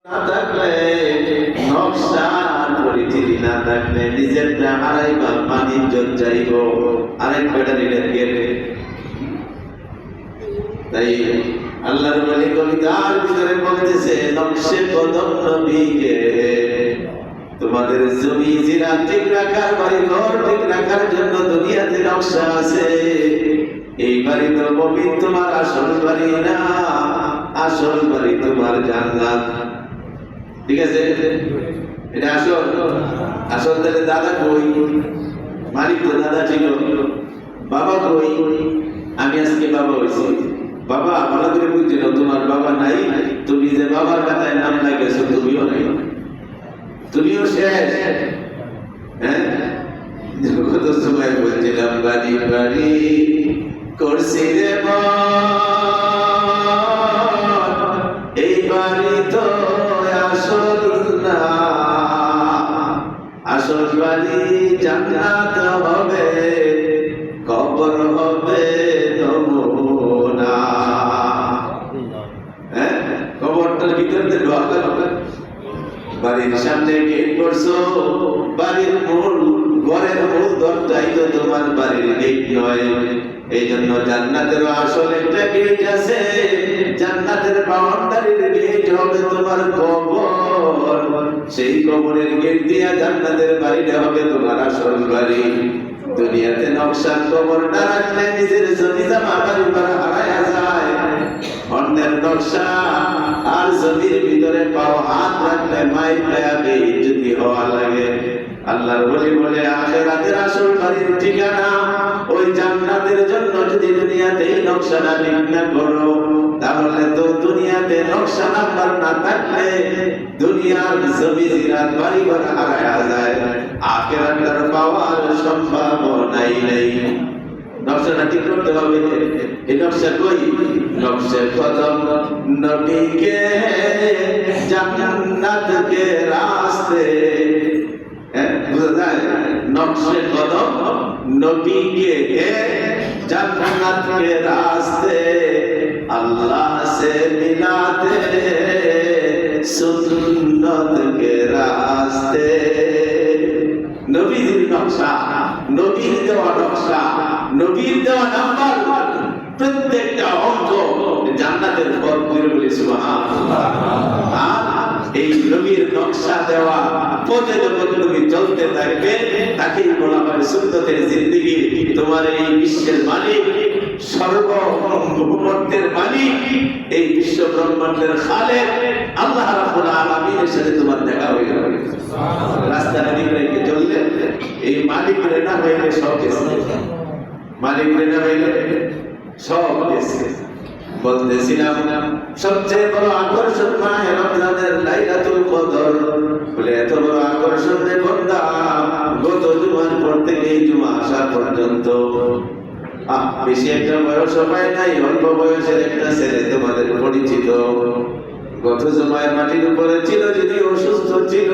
না থাকলে নকশার পরিচিতি না থাকলে নিজেরটা হারাইবা, বাণিজ্য যাইব, আরেক ব্যাটারি গেলে। তাই আল্লাহর ওলি কবিতার ভিতরে বলতেছে, নকশে কদম নবীকে তোমাদের জমি জিরা ঠিক রাখার, বাড়ি ঘর ঠিক রাখার জন্য দুনিয়াতে নকশা আছে। এই বাড়ি তো মুমিন তোমার আসল বাড়ি না, আসল বাড়ি তোমার জান্নাত। ঠিক আছে, এটা আসল। আসল তাহলে দাদা কই? মালিক তো দাদা ছিল, বাবা কই? আমি আজকে বাবা হয়েছি। বাবা ভালো করে বুঝছিল, তোমার বাবা নাই, তুমি যে বাবার কথায় নাম লাগেছো তুমিও নাই, তুমিও শেষ। হ্যাঁ, কত সময় বলছিলাম বাড়ি বাড়ি করছি রে এই বাড়ি তো আসল না, আসল বাড়ি জান্নাত হবে, কবর হবে নমুনা। হ্যাঁ, কবরটার ভিতরে ঢোকা হবে। বাড়ির সামনে গেট করছো, বাড়ির মূল ঘরের মূল দরজাই তো তোমার বাড়ির গেট নয়। এই জন্য জান্নাতেরও আসল একটা গেট আছে, জান্নাতের বাউন্ডারির গেট হবে তোমার কবর। সেই কবরের গেট দিয়ে জান্নাতের বাড়িটা হবে তোমার আসল বাড়ি। দুনিয়াতে নকশার কবর না রাখলে নিজের জমি জমা বাড়ি ভাড়া হারায়া যায়। অন্যের নকশা আর জমির ভিতরে পাও হাত রাখলে মাই পায়াবে যদি হওয়া লাগে। আল্লাহর ওলি বলে, আখিরাতের আসল বাড়ির ঠিকানা ওই জান্নাতের জন্য যদি দুনিয়াতে নকশাটা ঠিক না করো, তাহলে তো দুনিয়াতে নকশা নাম্বার না থাকলে দুনিয়ার জমি জিরাত বাড়ি ঘর হারায়া যায়, আখিরাতের পাওয়ার সম্ভাবনাই নেই। নকশাটা ঠিক করতে হবে। এই নকশা কই? নকশে কদম নবীকে জান্নাত কে রাস্তে। বুঝা যায়? নকশে কদম নবীকে জান্নাত কে রাস্তে, আল্লাহ से मिलाते सुन्नत के रास्ते। নবীর নকশা, নবীর দেওয়া নকশা, নবীর দেওয়া নাম্বার, প্রত্যেকটা অঙ্ক জান্নাতের পথ করে বলি সুবহানাল্লাহ। এই নবীর নকশা দেওয়া পথে যখন তুমি চলতে থাকবে, তাকেই বলা হয় সুন্নতের জিন্দেগি। তোমার এই বিশ্বের মালিক, সর্বভৌমত্বের মালিক, এই বিশ্ব ব্রহ্মাণ্ডের খালেক আল্লাহ রাব্বুল আলামিনের সাথে তোমার দেখা হয়ে যাবে। রাস্তা নদীকে রেখে চললে এই মালিক রে না হইলে সব গেছে, মালিক রে না হইলে সব গেছে। বলতেছিলাম সবচেয়ে বড় আকর্ষণ মাহে রমজানের লাইলাতুল কদর। বলে এত বড় আকর্ষণ রে বান্দা, গত জুমার পর থেকে এই জুমা আসা পর্যন্ত বেশি একটা বয়স হয় নাই, অল্প বয়সের একটা ছেলে তোমাদের পরিচিত গত জুমায় মাটির উপরে ছিল, যদি অসুস্থ ছিল।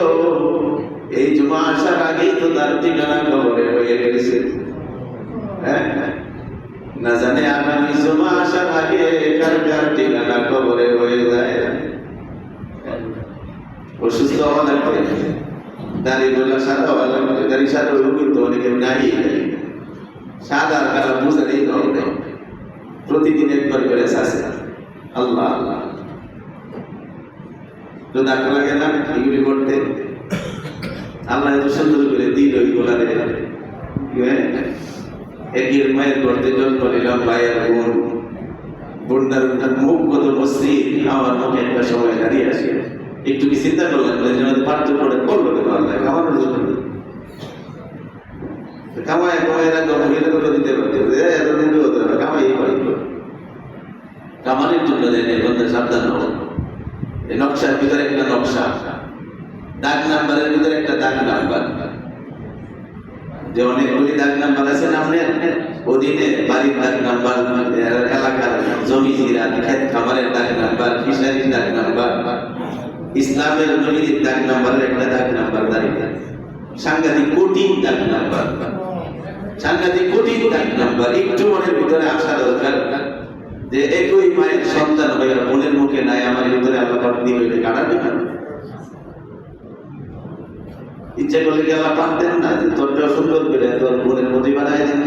এই জুমা আসার আগেই তো তার ঠিকানা কবরে হয়ে গেছে। হ্যাঁ, না জানে আগামী জুমা আসার আগে কার কার ঠিকানা কবরে হয়ে যায়। অসুস্থ হওয়া লাগবে, দাড়িগুলো সাদা হওয়া লাগবে। দাড়ি সাদা হইলেও কিন্তু অনেকের নাই, সাদা আর কালো বুঝালেই হবে। প্রতিদিন একবার করে শাসে আল্লাহ আল্লাহ তো দেখা লাগে না এগুলি করতে। আল্লাহ এত সুন্দর করে দিল ওইগুলা একের মায়ের করতে জন্ম নিলাম ভাইয়ের বোন, বোনটার মুখ কত মসৃণ, আমার মুখে একটা সময় দাঁড়িয়ে আসে। একটু কি চিন্তা করলেন পার্থক্য করে করলো আল্লাহ খাওয়ানোর জন্য? কামাই কামাই রাখবো মহিলাগুলো দিতে পারছে, এতদিন হতে হবে কামাই পারিব, কামানোর জন্য দেয় বন্ধু সাবধান হবো। এই নকশার ভিতরে একটা নকশা, দাগ নাম্বারের ভিতরে একটা দাগ নাম্বার, যে অনেকগুলি দাগ নাম্বার আছে না আপনার অধীনে, বাড়ির দাগ নাম্বার, এলাকার জমি জিরাত ক্ষেত খামারের দাগ নাম্বার, ফিশারির দাগ নাম্বার, ইসলামের নবীর দাগ নাম্বারের একটা দাগ নাম্বার দাঁড়িয়ে, সাংঘাতিক কঠিন দাগ নাম্বার, সাংঘাতিক কঠিন দাগ নাম্বার। একটু মনের ভিতরে আসা দরকার যে একই মায়ের সন্তান হয়ে বোনের মুখে নাই, আমার ভিতরে আল্লাহ দিবে কাটাবে না। ইচ্ছা করলে কি আল্লাহ পারতেন না যে তোরটা সুন্দর করে তোর বোনের মধ্যে বানায় দেন?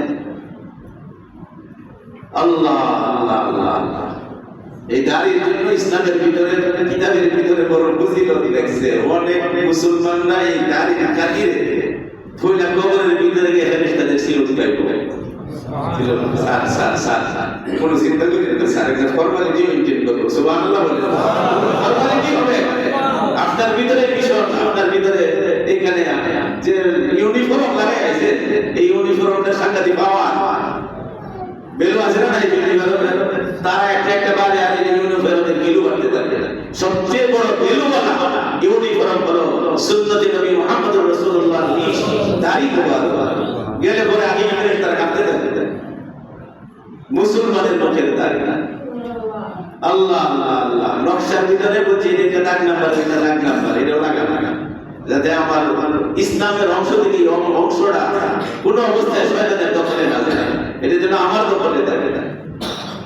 আল্লাহ আল্লাহ আল্লাহ আল্লাহ। এই দাড়ির জন্য ইসলামের ভিতরে কিতাবের ভিতরে বড় ফজিলত লেখছে। অনেক মুসলমানরা এই দাড়ি কাটিয়ে ফুলা কবরের ভিতরে গিয়ে ফেরেশতাদের সিলুট পাইবো। কোন চিন্তা করি না স্যার, একটা ফর্মালিটি মেইনটেইন করবো। সুবহানাল্লাহ বলে ফর্মালিটি হবে। আপনার ভিতরে মিশন, আপনার ভিতরে এখানে যে ইউনিফর্ম লাগাই আছে, এই ইউনিফর্মটা সাংঘাতিক পাওয়া বেলু আছে না, এই ইউনিফর্ম তারা একটা একটা বারে আর এই ইউনিফর্মের বেলু বাড়তে থাকে। সবচেয়ে বড় বেলুওয়ালা ইউনিফর্ম হলো সুন্নতে নবী মুহাম্মদ রাসূলুল্লাহর দাড়ি মোবারক। গেলে পরে আগে তারা কাঁদতে থাকে মুসলমানের মুখের দাড়ি। আল্লাহ আল্লাহ আল্লাহ। নকশার ভিতরে বলছি এটা দাগ নাম্বার, এটা দাগ নাম্বার, এটাও লাগা লাগা, যাতে আমার ইসলামের অংশ থেকে অংশটা কোনো অবস্থায় শয়তানের দখলে না যায়। এটা যেন আমার দখলে থাকে,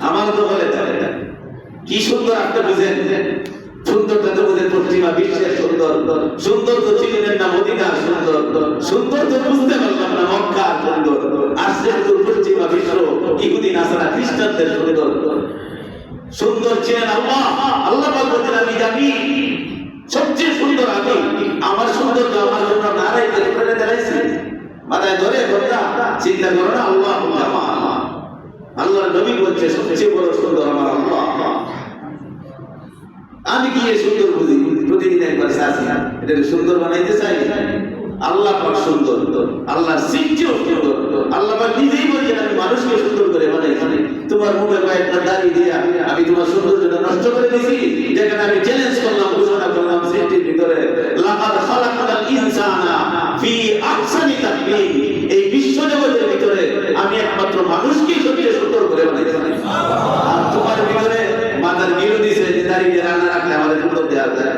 আমার দখলে থাকে। কি সুন্দর আপনি বুঝেন, সুন্দরটা তো বুঝেন পশ্চিমা বিশ্বের সুন্দর, সুন্দর তো চিনেন না মদিনার সুন্দর, সুন্দর তো বুঝতে পারলাম না মক্কার সুন্দর। আসছে তো পশ্চিমা বিশ্ব ইহুদি নাসারা খ্রিস্টানদের সুন্দর, সুন্দর ছিলেন আল্লাহ। আল্লাহ বলতেন আমি জানি সবচেয়ে সুন্দর আমি, আমার সৌন্দর্য আমার জন্য নারাই করে দাঁড়াইছি মাথায় ধরে কথা চিন্তা করো না। আল্লাহ আল্লাহর নবী বলছে সবচেয়ে বড় সুন্দর আমার আল্লাহ। আমি কি সুন্দর বুঝি? প্রতিদিন একবার চাচ্ছি এটাকে সুন্দর বানাইতে চাই। আল্লাহ পাক সুন্দর, আল্লাহর সৃষ্টিও সুন্দর। আল্লাহ পাক নিজেই বলছেন আমি মানুষকে সুন্দর করে বানাইছি। তোমার মুখে কয়েকটা দাড়ি দিয়া আমি তোমার সৌন্দর্যটা নষ্ট করে দিয়েছি। যেখানে আমি চ্যালেঞ্জ করলাম, ঘোষণা করলাম সৃষ্টির ভিতরে লাকাদ খালাকনাল ইনসানা ফি আহসানি তাকওয়িম, এই বিশ্ব জগতের ভিতরে আমি একমাত্র মানুষকেই সবচেয়ে সুন্দর করে বানাইছি। আর তোমার ভিতরে মাথার গিরু দিছে যে দাড়ি দিয়ে রান্না রাখলে আমাদের সুন্দর দেওয়া যায়।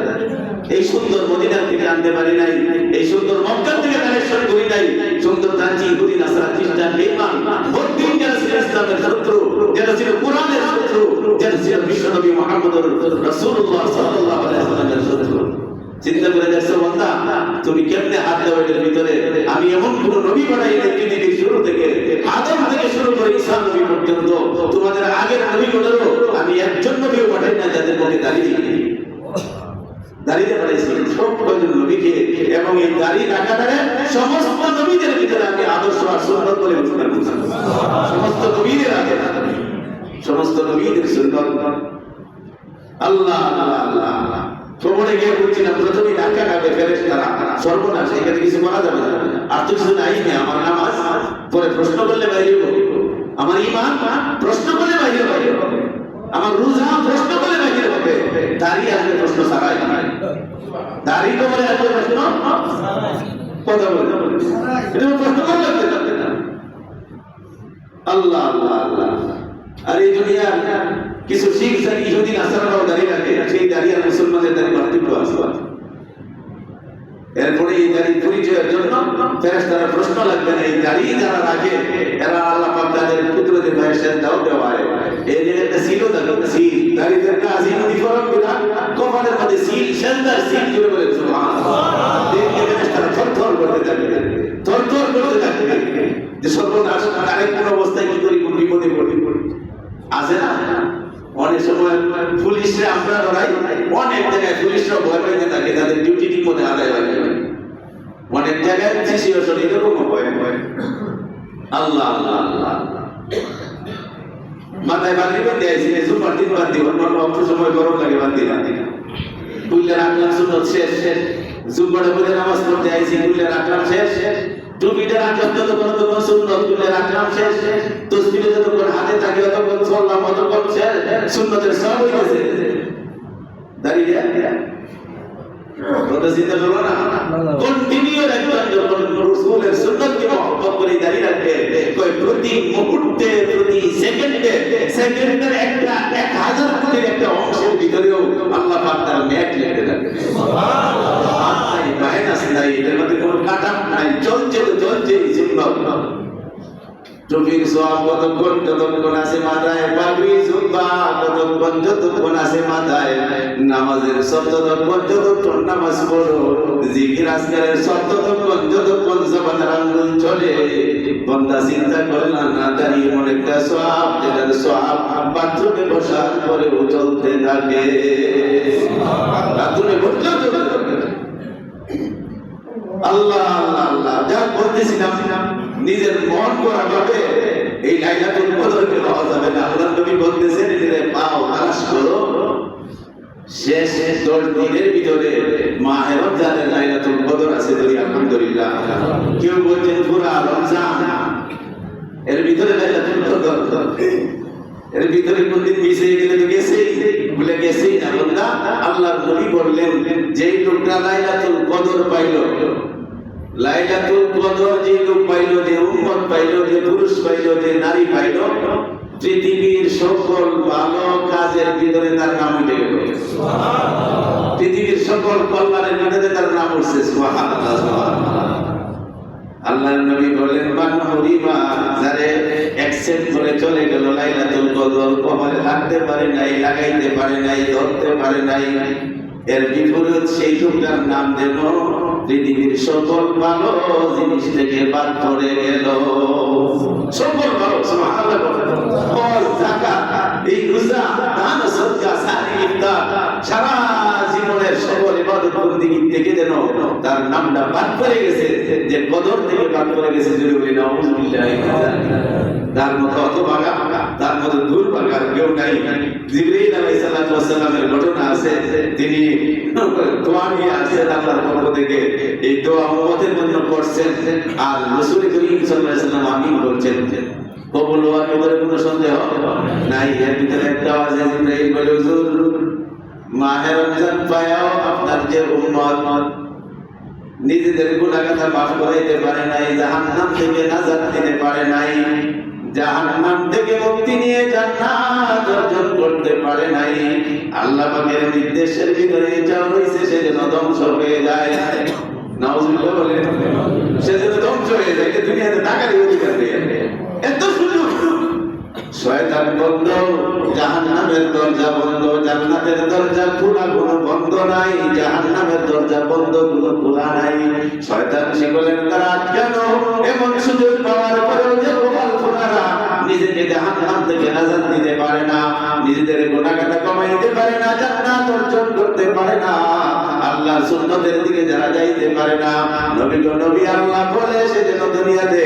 এই সুন্দর মদিনার থেকে আনতে পারি নাই, এই সুন্দর মক্কা থেকে কালেকশন করি নাই। সুন্দর টানছি ইহুদি নাসারা খ্রিস্টান বেঈমান বদ্দিন যারা ছিল ইসলামের শত্রু, যারা ছিল কোরআনের শত্রু, যারা ছিল বিশ্বনবী মুহাম্মদুর রাসূলুল্লাহ সাল্লাল্লাহু আলাইহি ওয়াসাল্লামের শত্রু। চিন্তা করে দেখছো বান্দা তুমি কেমনে হাত দাও এর ভিতরে? আমি এমন কোন নবী বানাই নাই পৃথিবীর শুরু থেকে, আদম থেকে শুরু করে ঈসা নবী পর্যন্ত তোমাদের আগের নবীগুলোরও আমি একজন নবীও পাঠাই না যাদের মুখে দাড়ি নেই। দাড়িতে পাঠাইছি সব কয়জন নবীকে, এবং এই দাড়ি রাখাটারে সমস্ত নবীদের ভিতরে আমি আদর্শ আর সুন্নাত বলে ঘোষণা করছি। সমস্ত নবীদের আগে, সমস্ত নবীদের সুন্নাত। আল্লাহ আল্লাহ আল্লাহ। খবরে গিয়ে বলছিলাম প্রথমেই ধাক্কা খাবে ফেরেশতারা, সর্বনাশ, এখানে কিছু করা যাবে না, আর তো কিছু নাই। আমার নামাজ পরে প্রশ্ন করলে বাইরে হবে, আমার ঈমান প্রশ্ন করলে বাইরে হবে, আমার রোজা প্রশ্ন করলে বাইরে হবে। দাঁড়িয়ে আসলে প্রশ্ন ছাড়াই, দাঁড়িয়ে তো বলে আসলে প্রশ্ন কথা বলে এটা প্রশ্ন করলে লাগবে না। আল্লাহ আল্লাহ আল্লাহ। আর এই দুনিয়ার কিছু শিখ জাতি ইহুদি নাসারারাও দাঁড়িয়ে রাখে, সেই দাঁড়িয়ে আর মুসলমানদের দাঁড়িয়ে পার্থক্য আছে। এরপরে এই দাঁড়িয়ে পরিচয়ের জন্য ফেরেশতারা প্রশ্ন লাগবে না। এই দাঁড়িয়ে যারা রাখে এরা আল্লাহ পাক তাদের পুত্রদের ভাইয়ের সাথে দাও দেওয়ায় এই যে একটা সিলও থাকে, সিল দাঁড়িয়ে কাজ ইউনিফর্ম বিনা কপালের মধ্যে সিল, সেন্টার সিল জুড়ে বলে সুবহানাল্লাহ। দেখে ফেরেশতারা থরথর করতে থাকে, থরথর করতে থাকে যে সর্বনাশ, আরেক কোন অবস্থায় কি করি, কোন বিপদে পড়ি। আছে না অনেক সময় পুলিশরা আমরা ধরাই, অনেক জায়গায় পুলিশরা ভয় পাইতে থাকে, তাদের ডিউটি ঠিক মতো আদায় হয়। অনেক জায়গায় সিচুয়েশন এরকম হয়। আল্লাহ আল্লাহ আল্লাহ। মাথায় বাঁধি বেঁধে আইসি সুপার দিন বাদ দিব, অল্প সময় গরম লাগে বাঁধি বাঁধি কুইলে রাখলাম সুন্নত শেষ, জুম্মাটা বলে নামাজ পড়তে আইসি, কুইলে রাখলাম শেষ, টুপিটা রাখলাম যতক্ষণ সুন্নত, কুইলে রাখলাম শেষ, তসবিহটা যতক্ষণ হাতে থাকে ততক্ষণ চললাম, ততক্ষণ শেষ, সুন্নতের সব হয়ে গেছে। দাঁড়িয়ে কথা চিন্তা করবো না, কন্টিনিউ রাখবেন। যখন রাসূলের সুন্নতকে মহব্বত করে দাঁড়িয়ে রাখবে, কই প্রতি মুহূর্তে, প্রতি সেকেন্ডে, সেকেন্ডের একটা 1000 কোটির একটা অংশের ভিতরেও আল্লাহ পাক তার ম্যাট লিখে রাখবে। সুবহানাল্লাহ। নাই মাইনাস নাই, এর মধ্যে কোনো কাটা নাই, চলছে তো চলছে সুন্নাত। টুপির সওয়াব কতক্ষণ যতক্ষণ আছে মাথায়, পাগড়ি জুব্বা কতক্ষণ যতক্ষণ আছে মাথায়, নামাজের সব ততক্ষণ যতক্ষণ নামাজ পড়ো, জিকির আজকারের সব ততক্ষণ যতক্ষণ জবানের আঙ্গুল চলে। বান্দা চিন্তা করে না দাঁড়িয়ে এমন একটা সওয়াব যেটার সওয়াব বাথরুমে বসার পরেও চলতে থাকে, বাথরুমে বসলেও চলতে থাকে। আল্লাহ আল্লাহ আল্লাহ যা বলতেছিলাম নিজের মন করা ভাবে এই লাইলাতুল কদরকে পাওয়া যাবে না। আল্লাহ নবী বলতেছেন নিজের পাও আলাস করো, শেষ 10 দিনের ভিতরে মাহে রমজানের লাইলাতুল কদর আছে ধরি আলহামদুলিল্লাহ। কেউ বলছেন পুরা রমজান, এর ভিতরে লাইলাতুল কদর, এর ভিতরে কোনদিন মিস হয়ে গেলে তো গেছেই, ভুলে গেছেই না বান্দা। আল্লাহর নবী বললেন যেই লোকটা লাইলাতুল কদর পাইল, লাইলাতুল কদর যে লোক পাইল, যে উম্মত পাইল, যে পুরুষ পাইল, যে নারী পাইল, পৃথিবীর সকল ভালো কাজের ভিতরে তার নাম উঠে গেল। পৃথিবীর সকল কল্যাণের ভিতরে তার নাম উঠছে। সুবহানাল্লাহ সুবহানাল্লাহ। আল্লাহর নবী বলেন বান্না হরিমা যারে অ্যাকসেপ্ট করে চলে গেল লাইলাতুল কদর, কবরে রাখতে পারে নাই, লাগাইতে পারে নাই, ধরতে পারে নাই, এর বিপরীত সেই লোকটার নাম যেন পৃথিবীর সকল ভালো জিনিস থেকে বাদ পড়ে গেল। সকল ভালো সুবহানাল্লাহ, যাকাত, এই রোজা, দান, সদকা, সারি, ইফতার, সারা জীবনের সকল ইবাদত বন্দেগী থেকে যেন তার নামটা বাদ পড়ে গেছে, যে কদর থেকে বাদ পড়ে গেছে। যদি বলি নাউযুবিল্লাহ, তার মতো হতভাগা, তার মতো দুর্ভাগা কেউ নাই। জিবরাইল আলাইহিস সালাতু ওয়াস সালামের ঘটনা আছে, তিনি দোয়া নিয়ে আসছেন আল্লাহর পক্ষ থেকে, এই দোয়া উম্মতের জন্য করছেন, আর রাসূল করিম সাল্লাল্লাহু আলাইহি ওয়াসাল্লাম আমিন বলছেন। কবুল হওয়ার ব্যাপারে কোনো সন্দেহ নাই। এর ভিতরে একটা আওয়াজ জিবরাইল বলে, হুজুর মাহে রমজান পায়াও আপনার যে উম্মত নিজেদের গুনাহ কথা মাফ করাইতে পারে নাই, জাহান্নাম থেকে নাজাত দিতে পারে নাই, জাহান্নাম থেকে মুক্তি নিয়ে জান্নাত অর্জন করতে পারে নাই, আল্লাহ পাকের নির্দেশের ভিতরে যা রয়েছে সেজন্য ধ্বংস হয়ে যায়। নাউজুবিল্লাহ বলে, সেজন্য ধ্বংস হয়ে যায়, দুনিয়াতে টাকারই অধিকার নেই। এত সুযোগ, শয়তান বন্ধ, জাহান্নামের দরজা বন্ধ, জান্নাতের দরজা খোলা কোনো বন্ধ নাই, জাহান্নামের দরজা বন্ধ কোনো খোলা নাই। শয়তান শিকলের দ্বারা আটকানো, এমন সুযোগ পাওয়ার পরেও যে গোপালখোরারা নিজেকে জাহান্নাম থেকে নাজাত দিতে পারে না, নিজেদের গুনাহগাতা কমাইতে পারে না, জান্নাত অর্জন করতে পারে না, আল্লাহর সুন্নতের দিকে যারা যাইতে পারে না, নবী গো নবী আল্লাহ বলে সেজন্য দুনিয়াতে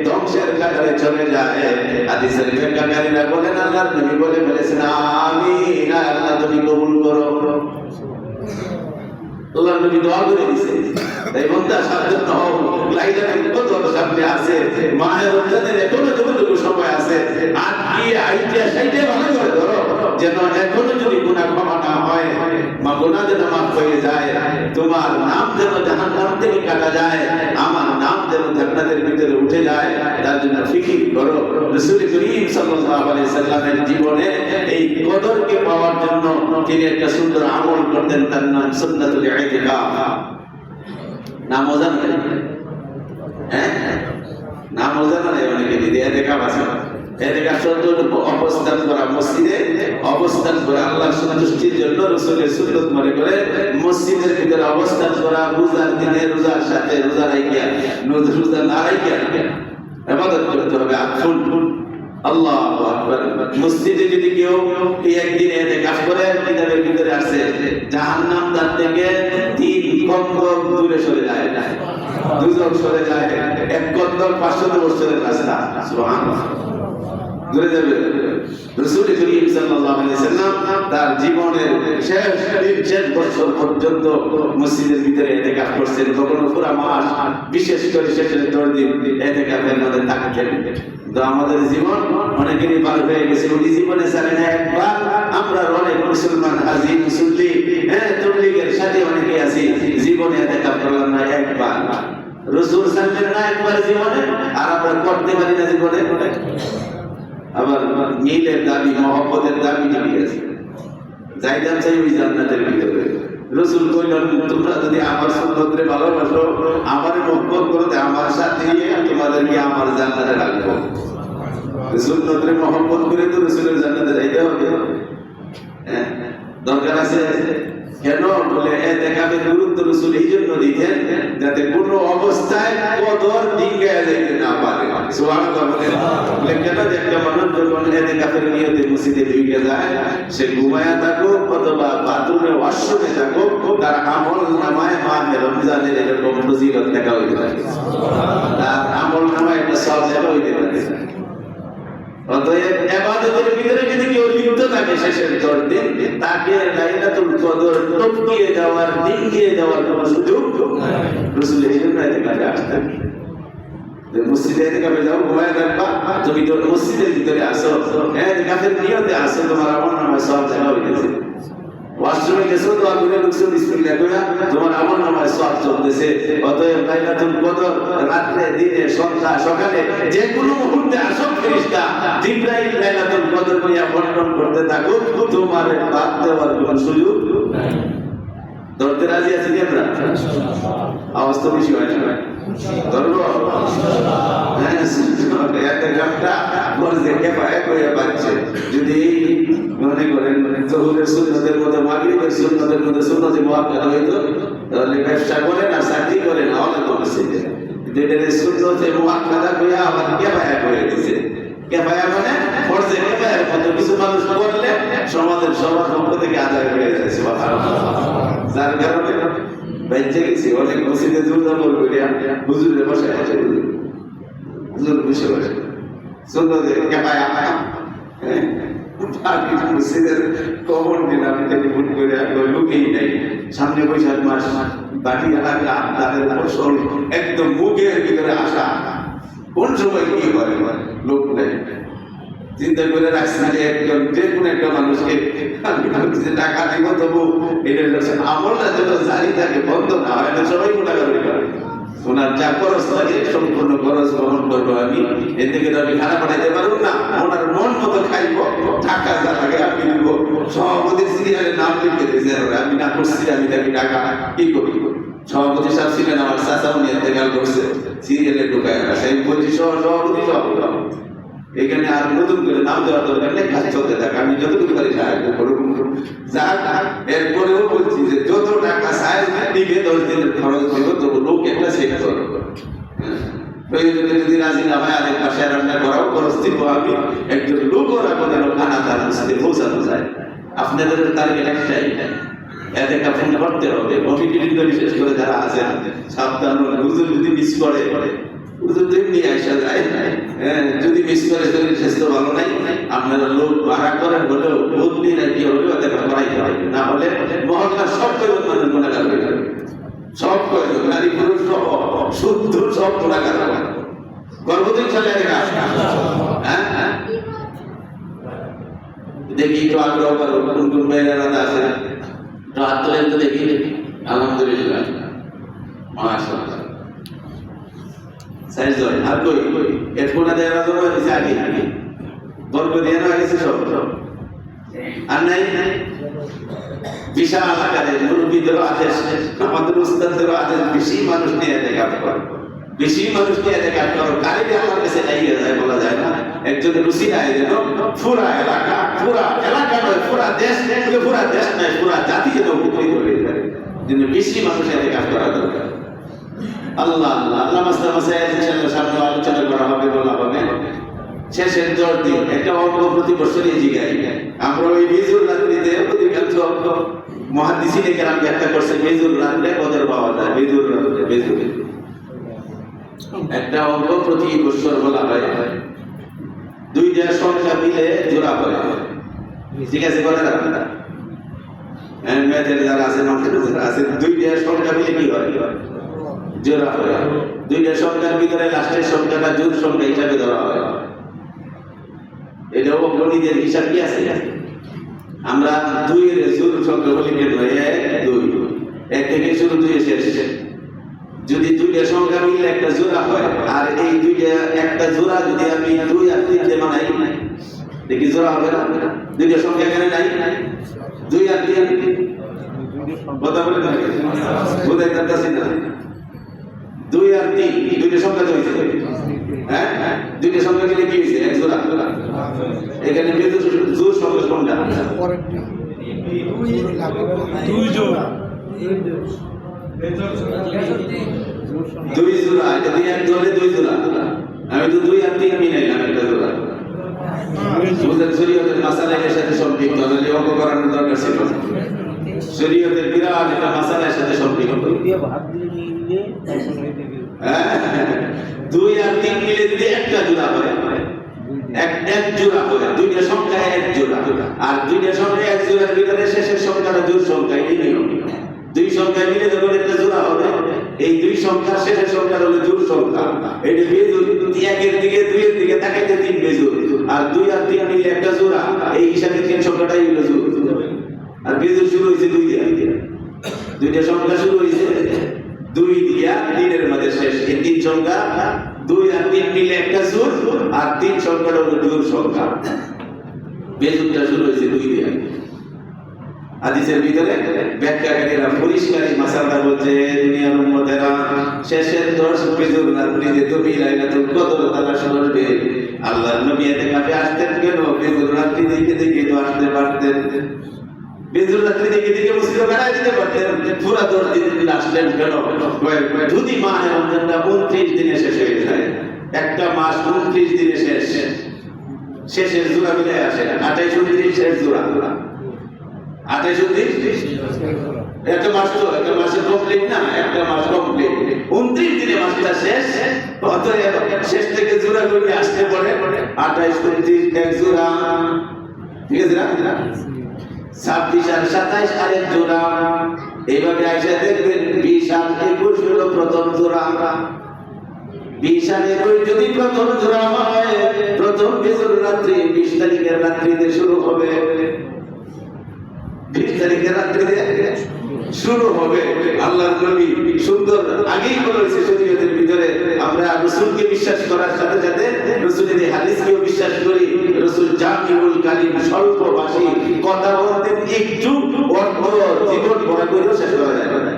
ধ্বংসের কাতারে চলে যায়। হাদিসের ব্যাখ্যাকারীরা বলেন আল্লাহর নবী বলে ফেলেছেন আমিন, আল্লাহ তুমি কবুল করো। আল্লাহর নবী দোয়া করে দিয়েছে। তাই বান্দা সাবধান হও, লাইলাতুল কদর সামনে আছে, মাহে রমজানের এখনো যতটুকু সময় আছে, আর কি আইটা সাইটে ভালো করে ধরো, যেন এখনো যদি গুনাহ ক্ষমা না হয়, মা গুনাহ যেন মাফ হয়ে যায়, তোমার নাম যেন জাহান্নাম থেকে কাটা যায়, আমার নাম যেন জান্নাতের ভিতরে উঠে যায়, তার জন্য ফিকির করো। রাসূল করিম সাল্লাল্লাহু আলাইহি সাল্লামের জীবনে এই কদরকে পাওয়ার জন্য তিনি একটা সুন্দর আমল করতেন, তার নাম সুন্নাতুল ইতিকাফ। নাম জানেন? হ্যাঁ, নাম জানেন? অনেকে দিদি ইতিকাফ আছে। ইতিকাফ শব্দ অবস্থান করা, মসজিদে অবস্থান করা, আল্লাহর সন্তুষ্টির জন্য রাসূলের সুন্নাত মনে করে মসজিদের ভিতরে অবস্থান করা, রোজার দিনে রোজার সাথে রোজা রাখিয়া, রোজা না রাখিয়া ইবাদত করতে হবে। আফুল আল্লাহু আকবার। মসজিদে যদি কেউ একদিন ইতিকাফ করে কিতাবের ভিতরে আসে, জাহান্নাম তার থেকে 3 কদম দূরে সরে যায়, দুজক সরে যায়, 1 কদম 500 বছরের রাস্তা। সুবহানাল্লাহ, দূরে যাবে। রাসূল করিম সাল্লাল্লাহু আলাইহি সাল্লাম তার জীবনের শেষ বছর পর্যন্ত মসজিদের ভিতরে ইতিকাফ করছেন, কখনো পুরো মাস, বিশেষ করে শেষের 10 দিন ইতিকাফের মধ্যে থাকতেন। তো আমাদের জীবন অনেকেরই পার হয়ে গেছে, ওই জীবনে জানে না একবার। আমরা অনেক মুসলমান হাজি মুসল্লি, তবলিগের সাথে অনেকে আছি, জীবনে ইতিকাফ করলাম না একবার। রাসূল সাল্লাল্লাহু না একবার জীবনে, আর আমরা করতে পারি না জীবনে। আবার মিলের দাবি, মহব্বতের দাবি ঠিক আছে, যাইতাম চাই ওই জান্নাতের ভিতরে। রাসূল কইলেন তোমরা যদি আমার সুন্নতরে ভালোবাসো, আমারে মহব্বত করো, আমার সাথে তোমাদেরকে আমার জান্নাতে রাখবো। সুন্নতের মহব্বত করে তো রাসূলের জান্নাতে যাইতে হবে। দরকার আছে কেন বলে ইতিকাফের গুরুত্ব রাসূল এই জন্য দিতেন যাতে কোনো অবস্থায় কদর ডিঙ্গায় যাইতে না পারে। সুবহানাল্লাহ বলে কেন যে একটা মানুষ যখন ইতিকাফের নিয়তে মসজিদে ঢুকে যায় সে ঘুমায়া থাকুক অথবা বাথরুমে ওয়াশরুমে থাকুক তার আমল নামায় মাহে রমজানের এরকম ফজিলত লেখা হইতে থাকে, তার আমল নামায় একটা সওয়াব লেখা হইতে থাকে। অতএব ইবাদতের ভিতরে যদি কেউ লিপ্ত থাকে শেষের 10 দিন তাকে লাইলাতুল কদর টপকিয়ে যাওয়ার ডিঙ্গিয়ে যাওয়ার কোনো সুযোগ নাই। রাসূল এই জন্য ইতিকাফে আসতেন যে মসজিদে ইতিকাফে যাও ঘুমায় থাকবা, তুমি তো মসজিদের ভিতরে আসো ইতিকাফের নিয়তে আসো, তোমার আমল নামায় সওয়াব লেখা হইতেছে। ওয়াশরুমে গেছো তো আগুনে ঢুকছো বিসমিল্লাহ কইরা তোমার আমল নামায় সওয়াব চলতেছে। অতএব লাইলাতুল কদর রাতে দিনে সন্ধ্যা সকালে যে কোনো মুহূর্তে আসো ফেরেশতা জিবরাইল লাইলাতুল কদর কইয়া বর্ণন করতে থাকো, তোমার বাদ দেওয়ার কোনো সুযোগ নাই। ধরতে রাজি আছি কি আমরা? আওয়াজ তো বেশি হয় না, ধরবো একটা ঘন্টা বলছে কেফায়া করে পাচ্ছে। যদি মনে করেন জোহরের সুন্নতের মধ্যে মাগরিবের সুন্নতের মধ্যে সুন্নতে মুআক্কাদা হইতো তাহলে ব্যবসা করে না চাকরি করে না অনেক কমছে। যেটা সুন্নতে মুআক্কাদা কইয়া আবার কেফায়া করে দিয়েছে। কেফায়া মানে ফরজে কেফায়ার মতো কিছু মানুষ করলে সমাজের সবার পক্ষ থেকে আদায় হয়ে যায়। সুবহানাল্লাহ। যার কারণে বেঁচে গেছি অনেক মসজিদে দুর্দামল করিয়া হুজুরে বসে আছে, হুজুর বসে বসে সুন্নতে কেফায়া মসজিদের কবর দিলাম টেলিফোন করে লুকেই নাই সামনে বৈশাখ মাস বাড়ি এলাকা তাদের ফসল একদম মুখের ভিতরে আসা, কোন সময় কি করে লোক নেই। চিন্তা করে রাখছি যে একজন যে কোনো একটা মানুষকে টাকা দিব তবু এটা আমলটা যেন জারি থাকে, বন্ধ না হয়, সবাই মোটামুটি করে ওনার যা খরচ লাগে সম্পূর্ণ খরচ গ্রহণ করবো আমি। এর থেকে তো আমি খানা পাঠাইতে পারবো না, ওনার মন মতো খাইব, টাকা যা লাগে আমি দিব। সভাপতির সিরিয়ালের নাম লিখে দিয়েছে, আমি না করছি আমি তাকে টাকা কি করি। সভাপতি সাহেব ছিলেন আমার চাচা, উনি ইন্তেকাল করছে, সিরিয়ালে ঢুকায় সেই বলছি সভাপতি সব এখানে আর নতুন করে নাম দেওয়ার দরকার নেই, কাজ চলতে থাকে, আমি যতটুকু পারি সাহায্য করবো। এরপরেও বলছি যে যত টাকা সাহেব দিবে 10 দিনের খরচ দেবো, তবু লোক একটা সেট করবো। প্রয়োজনে যদি রাজি না হয় আরেক পাশে রান্না করাও খরচ দিব আমি, একজন লোকও রাখবো যেন খানা তার সাথে পৌঁছানো যায়। আপনাদের টার্গেট একটাই, এতে কাফন করতে হবে। কমিটি বিশেষ করে যারা আছেন সাবধান, হুজুর যদি মিস করে হুজুর তেমনি আসা যায়, যদি মিস করে শরীর স্বাস্থ্য ভালো নাই আপনারা লোক ভাড়া করেন হলেও বদলি না কি হলেও দেখা করাইতে হবে, না হলে মহল্লার সব কয়জন মানুষ গুণাগার হয়ে যাবে। সব কয়জন নারী পুরুষ সহ শুদ্ধ সব গুণাগার হবে। গর্ভবতী চলে দেখা হ্যাঁ দেখি একটু আগ্রহ করো, কোন কোন মেয়েরা আছে একটু হাত তোলেন তো দেখি। আলহামদুলিল্লাহ মাশাআল্লাহ সাইজ হয় আর কই এরপরে দেওয়া যাবে দিছে আগে আগে বর্গ দিয়ে না গেছে সব আর নাই বিশাল আকারে মুরব্বীদের আদেশ, আমাদের উস্তাদদের আদেশ, বেশি মানুষ নিয়ে দেখা করে, বেশি মানুষ নিয়ে দেখা করে কারিগরি আমার কাছে লাগিয়ে যায়, বলা যায় না। একজনের রুচি নাই যেন পুরা এলাকা নয় পুরা দেশ, পুরা দেশ নয় পুরা জাতি যেন উপকৃত হয়ে যায়, যেন বেশি মানুষের কাজ করা দরকার। আল্লাহ আল্লাহ আল্লাহ মাস্টার মাসায় ইনশাআল্লাহ সামনে আলোচনা করা হবে, বলা হবে। শেষের 10 দিন একটা অঙ্ক প্রতি বছরই জিগাই আমরা, ওই মেজুর রাত্রিতে অধিকাংশ অঙ্ক মুহাদ্দিসিনে কেরাম ব্যাখ্যা করছে মেজুর রাত্রে কদর পাওয়া যায়। মেজুর রাত্রে মেজুর একটা অঙ্ক প্রতি বছর বলা হয়, দুইটা সংখ্যা মিলে জোড়া হয়, ঠিক আছে কথা না? ম্যাথের যারা আছে মাঠের যারা আছে, দুইটা সংখ্যা মিলে কি হয় জোড়া হয়। দুইটা সংখ্যার ভিতরে লাস্টের সংখ্যাটা জোড় সংখ্যা হিসাবে ধরা হয়। এটাও গণিতের হিসাব কি আছে, আমরা 2 এর জোড় সংখ্যা বলি কেন 1 2, 1 থেকে শুরু 2 এ শেষ। যদি দুইটা সংখ্যা মিলে একটা জোড়া হয়, আর এই দুইটা একটা জোড়া যদি আমি 2 আর 3 দিয়ে বানাই, দেখি জোড়া হবে না? দুইটা সংখ্যা এখানে নাই, 2 আর 3 কথা বলে বোঝাই যাচ্ছে না। 2 আর 3 দুইটা সংখ্যা তো হয়েছে হ্যাঁ দুইটা সংখ্যা মিলে কি হয়েছে এক জোড়া এখানে জোর সংখ্যা কোনটা দুই জোড়া এটা দিয়ে এক জোড়ে দুই জোড়া আমি তো 2 আর 3 মিলাইলাম একটা জোড়া বুঝলেন শরীয়তের মাসালার সাথে সম্পৃক্ত হলে অঙ্ক করানোর দরকার ছিল শরীয়তের বিরাট একটা মাসালার সাথে সম্পৃক্ত 2 আর 3 মিলে যদি একটা জোড়া হয় এক জোড়া হয় দুইটা সংখ্যা এক জোড়া আর দুইটা সংখ্যা এক জোড়ার ভিতরে শেষের সংখ্যাটা জোড় সংখ্যা এই নিয়ম দুই সংখ্যা মিলে যখন একটা জোড়া হবে এই দুই সংখ্যা শেষের সংখ্যা হলো জোড় সংখ্যা এটা বেজোড় একের দিকে দুইয়ের দিকে তাকাইতে 3 বেজোড় আর 2 আর 3 মিলে একটা জোড়া এই হিসাবে 3 সংখ্যাটাই হলো জোড় আর বেজোড় শুরু হইছে 2 দিয়া দুইটা সংখ্যা শুরু হইছে 2 দিয়া 3 এর মধ্যে শেষ এই 3 সংখ্যা 2 আর 3 মিলে একটা জোড় আর 3 সংখ্যাটা হলো জোড় সংখ্যা বেজোড়টা শুরু হইছে 2 দিয়া হাদিসের ভিতরে ব্যাখ্যাকারীরা পরিষ্কারই মাসালা বলছে দুনিয়ার উম্মতেরা শেষের 10 বেজুর রাত্রিতে তুমি লাইলাতুল কদর তালাশ করবে আল্লাহর নবী ইতিকাফে আসতেন কেন বেজুর রাত্রি দেখে দেখে তো আসতে পারতেন বেজুর রাত্রি দেখে দেখে মসজিদে বেড়ায় দিতে পারতেন পুরো 10 দিন আসলেন কেন যদি মাহে রমজানটা 29 দিনে শেষ হয়ে যায় একটা মাস 29 দিনে শেষ শেষের জোড়া মিলে আসে 28 29 শেষ জোড়া 28 একটা মাস তো একটা মাসে কমপ্লিট না একটা মাস কমপ্লিট 29 দিনে মাসটা শেষ অতএব শেষ থেকে জোড়া করে আসতে পড়ে 28 29 এক জোড়া ঠিক আছে না 26 আর 27 আরেক জোড়া এইভাবে আইসা দেখবেন 20 আর 21 হলো প্রথম জোড়া 20 আর 21 যদি প্রথম জোড়া হয় প্রথম বেজুর রাত্রি 20 তারিখের রাত্রিতে শুরু হবে 20 তারিখের রাত্রিতে শুরু হবে আল্লাহর নবী সুন্দর আগেই বলেছে শরীয়তের ভিতরে আমরা রাসূলকে বিশ্বাস করার সাথে সাথে রাসূলের হাদিসকেও বিশ্বাস করি রাসূল জামিউল কালিম স্বল্প ভাষী কথা বলতে একটু অর্থ জীবন ভরা করেও শেষ করা যায় না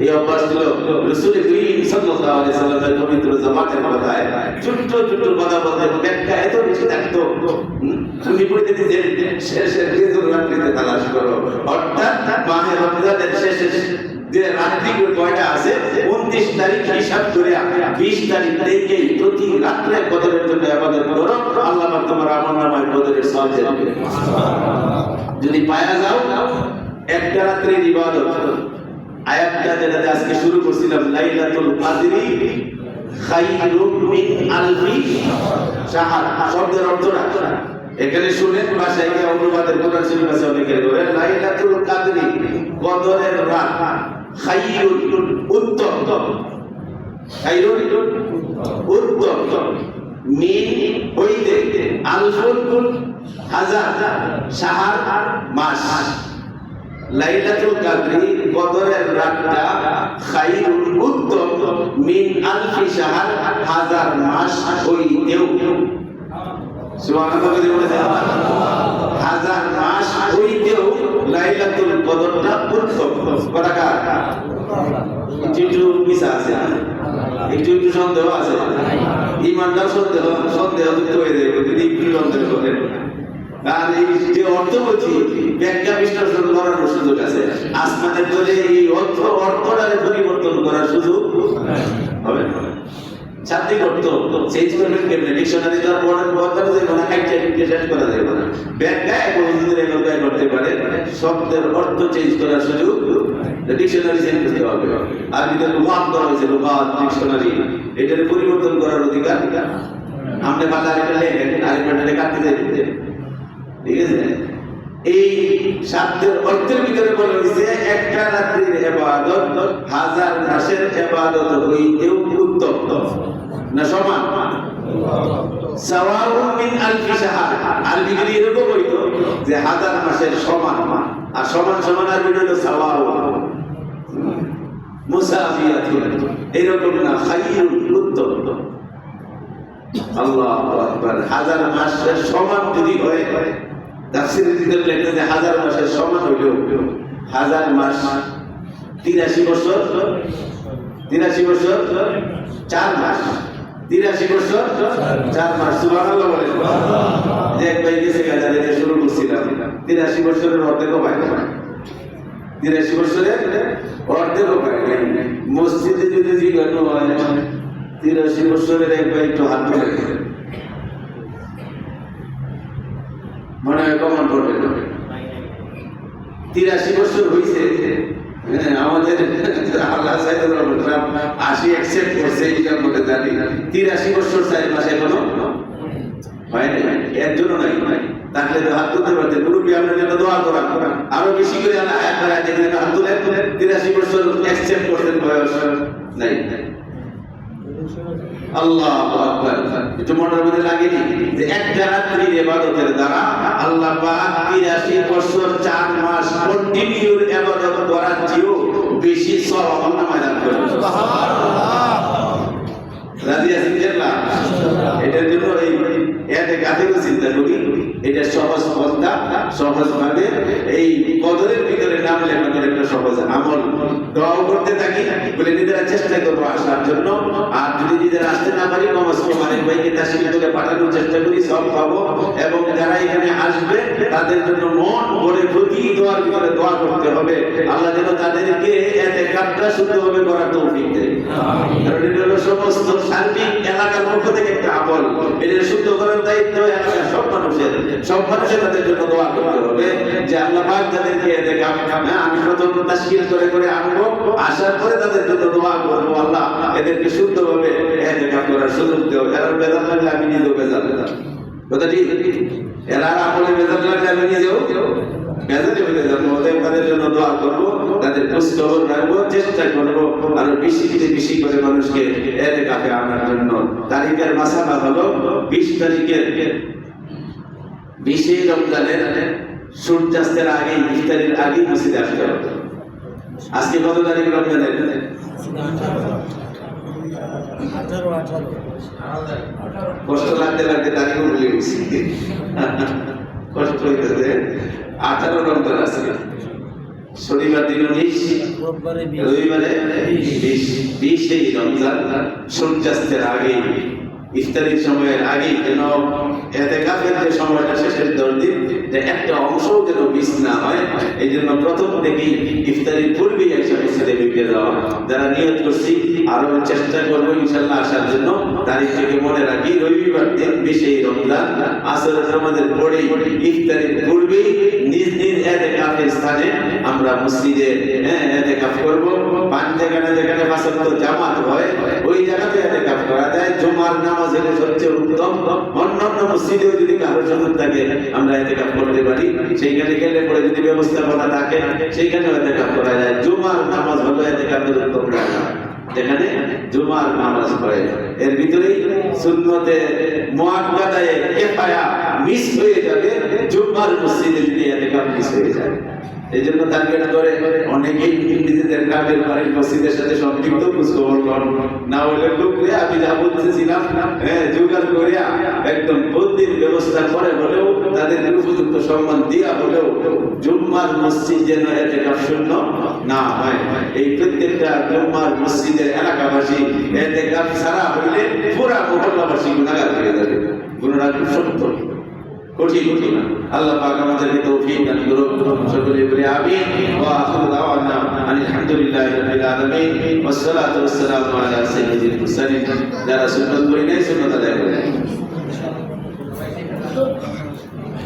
এই অভ্যাস ছিল রাসূল করিম সাল্লাল্লাহু আলাইহি সাল্লামের পবিত্র জামাতের কথায় ছোট ছোট কথা বলতে ব্যাখ্যা এত বেশি থাকতো তুমি পড়তে যে শেষের বেজুর রাত্রিতে তালাশ করো অর্থাৎ মাহে রমজানের শেষে যে রাত্রি কয়টা আছে 29 তারিখ হিসাব করে 20 তারিখ থেকে প্রতি রাত্রে কদরের জন্য ইবাদত করো আল্লাহ পাক তোমার আমলনামায় কদরের সওয়াব দেবে যদি পায়া যাও একটা রাত্রির ইবাদত আয়াতটা যেটা আজকে শুরু করছিলাম লাইলাতুল কদরি খায়রুম মিন আলফি শাহর শব্দের অর্থটা এখানে শুনেন ভাষায় গিয়ে অনুবাদের কোরআন শরীফ আছে অনেকের করে লাইলাতুল কদরি কদরের রাত খায়রুন উত্তম খায়রুন উত্তম মিন হইতে আলফুন হাজার শাহর মাস লাইলাতুল কদরি কদরের রাতটা খায়রুন উত্তম মিন আলফি শাহর হাজার মাস হইতেও সুবহানাল্লাহ হাজার মাস হইতেও লাইলাতুল কদরটা উত্তম কথাটা একটু মিশা আছে একটু সন্দেহ আছে ইমানদার সন্দেহ যুক্ত হয়ে যাবে যদি একটু সন্দেহ করেন আর এই যে অর্থ বলছি ব্যাখ্যা বিশ্লেষণ করার সুযোগ আছে আসমানের দলে এই অর্থটারে পরিবর্তন করার সুযোগ হবে না শাব্দিক অর্থ চেঞ্জ করবেন কেমনে ডিকশনারি তো পড়ার দরকার আছে না কাইটা শেষ করা যাবে না ব্যাখ্যা এক বন্ধুদের এমনটাই করতে পারে শব্দের অর্থ চেঞ্জ করার সুযোগ ডিকশনারি চেঞ্জ করতে হবে আর ভিতরে ওয়ার্ড করা হয়েছে ওয়ার্ড ডিকশনারি এটার পরিবর্তন করার অধিকার আমরা বাংলা এটা লেখেন আরেকটা কাটতে যাইতে ঠিক আছে এই শব্দের অর্থের ভিতরে বলা হয়েছে একটা রাত্রির ইবাদত হাজার মাসের ইবাদত হইতেও উত্তম না সমান সাওয়াউন মিন আলফি শাহর আরবি যদি এরকম হইতো যে হাজার মাসের সমান আর সমান সমান আরবি হলো সাওয়াউন মুসাফিয়াতুন এরকম না খায়রুন উত্তম আল্লাহু আকবার হাজার মাসের সমান যদি হয় তাফসীরের ভিতরে লেখা আছে হাজার মাসের সমান হইলেও হাজার মাস 83 বছর 4 মাস 83 বছর 4 মাস সুবহানাল্লাহ বলেন যে এক ভাই গেছে গাজা দিয়ে শুরু করছিলাম 83 বছরের অর্ধেকও পায় না 83 বছরের অর্ধেকও পায় না মসজিদে যদি জিজ্ঞাসা হয় 83 বছরের এক ভাই একটু হাত তুলে মনে হয় কমান করবে 83 বছর হয়েছে আমাদের আল্লাহ সাইদুর রহমান 80 অ্যাকসেপ্ট করছে এটার মধ্যে জানি 83 বছর 4 মাস এখনো হয় নাই এর জন্য নাই তাহলে তো হাত তুলতে পারতেন মুরব্বী আপনার জন্য দোয়া করা আরো বেশি করে আল্লাহ আয়াত করে দেখলেন হাত তুলে 83 বছর অ্যাকসেপ্ট করতেন বয়স নাই আল্লাহু আকবার একটু মনের মধ্যে লাগেনি যে একটা রাত্রির ইবাদতের দ্বারা আল্লাহ পাক 83 বছর 4 মাস কন্টিনিউ ইবাদত করার চেয়েও বেশি সওয়াব নামায় দান করেন সুবহানাল্লাহ রাজি আছেন আল্লাহ এটার জন্য এই ইতিকাফের চিন্তা করি এটা সহজ পন্থা সহজ ভাবে এই কদরের ভিতরে নাম লেখানোর একটা সহজ আমল দোয়া করতে থাকি বলে নিজেরা চেষ্টা করবো আসার জন্য আর যদি নিজেরা আসতে না পারি কমস কমানের ভাইকে তাসিল করে পাঠানোর চেষ্টা করি সব পাবো এবং যারা এখানে আসবে তাদের জন্য মন ভরে প্রতি দোয়ার ভিতরে দোয়া করতে হবে আল্লাহ যেন তাদেরকে ইতিকাফটা শুদ্ধভাবে করার তৌফিক দেয় আমিন কারণ এটা হলো সমস্ত সার্বিক এলাকার পক্ষ থেকে একটা আমল এটা শুদ্ধ করার দায়িত্ব এলাকার সব মানুষের তাদের জন্য দোয়া করতে হবে যে আল্লাহ পাক তাদেরকে ইতিকাফ আমি প্রথম তাশকিল করে আনবো আসার পরে তাদের জন্য দোয়া করবো আল্লাহ এদেরকে শুদ্ধভাবে ইতিকাফ করার সুযোগ দেও এরা বেজার লাগলে আমি নিজেও বেজার কথা ঠিক এরা আমলে বেজার লাগলে আমি নিজেও বেজার হয়ে যাবো তাদের জন্য দোয়া করবো তাদের খোঁজখবর রাখবো চেষ্টা করবো আরো বেশি করে মানুষকে ইতিকাফে আনার জন্য তারিখের মাসালা হলো 20 তারিখের 20 রমজানের সূর্যাস্তের আগে ইফতারির আগে মসজিদে আসতে হবে আজকে কত তারিখ রমজানের 18 কষ্ট লাগতে তারিখও ভুলে গেছি কষ্ট হইতেছে 18 রমজান আছে শনিবার দিন 19 রবিবারে 20 রমজান সূর্যাস্তের আগে ইফতারির সময়ের আগে যেন ইতিকাফের যে সময়টা শেষের 10 দিন যে একটা অংশ যেন মিস না হয় এই জন্য প্রথম থেকেই ইফতারির পূর্বেই এসে মসজিদে ঢুকে যাওয়া যারা নিয়ত করছি আরো চেষ্টা করবো ইনশাআল্লাহ আসার জন্য তারিখটাকে মনে রাখি রবিবার দিন 20 রমজান আসরের নামাজের পরে ইফতারির পূর্বেই নিজ নিজ ইতিকাফের স্থানে আমরা মসজিদে ইতিকাফ করব পাঁচ যেখানে পাঁচ ওয়াক্ত জামাত হয় ওই জায়গাতে ইতিকাফ করা যায় জুমার নামাজের সবচেয়ে উত্তম অন্যান্য মসজিদেও যদি কারো সুযোগ থাকে আমরা ইতিকাফ করতে পারি সেইখানে গেলে পরে যদি ব্যবস্থাপনা থাকে সেইখানেও ইতিকাফ করা যায় জুমার নামাজ হলো ইতিকাফের উত্তম জায়গা যেখানে জুমার নামাজ পড়ে এর ভিতরেই সুন্নতে মুআক্কাদায়ে কিফায়া মিস হয়ে যাবে জুমার মসজিদে যদি ইতিকাফ মিস হয়ে যায় এই জন্য টার্গেট করে অনেকেই নিজেদের কাজের বাড়ির মসজিদের সাথে সম্পৃক্ত খোঁজখবর করেন না হলে লোকরে আমি যা বলতেছিলাম জোগাড় করে একদম প্রতিদিন ব্যবস্থা করে হলেও তাদের উপযুক্ত সম্মান দিয়া হলেও জুম্মার মসজিদ যেন ইতিকাফ শূন্য না হয় এই প্রত্যেকটা জুম্মার মসজিদের এলাকাবাসী ইতিকাফ ছাড়া হইলে পুরা মহল্লাবাসী গুনাহগার হয়ে যাবে গুনাহটা খুব সত্য কঠিন আল্লাহ পাক আমাদেরকে তৌফিক দান করুন সকলে বলি আমিন ওয়া আখিরু দাওয়ানা আলহামদুলিল্লাহি রাব্বিল আলামিন ওয়াস সালাতু ওয়াস সালামু আলা সাইয়্যিদিল মুরসালিন যারা সুন্নাত পড়ে নাই সুন্নাত আদায় করেন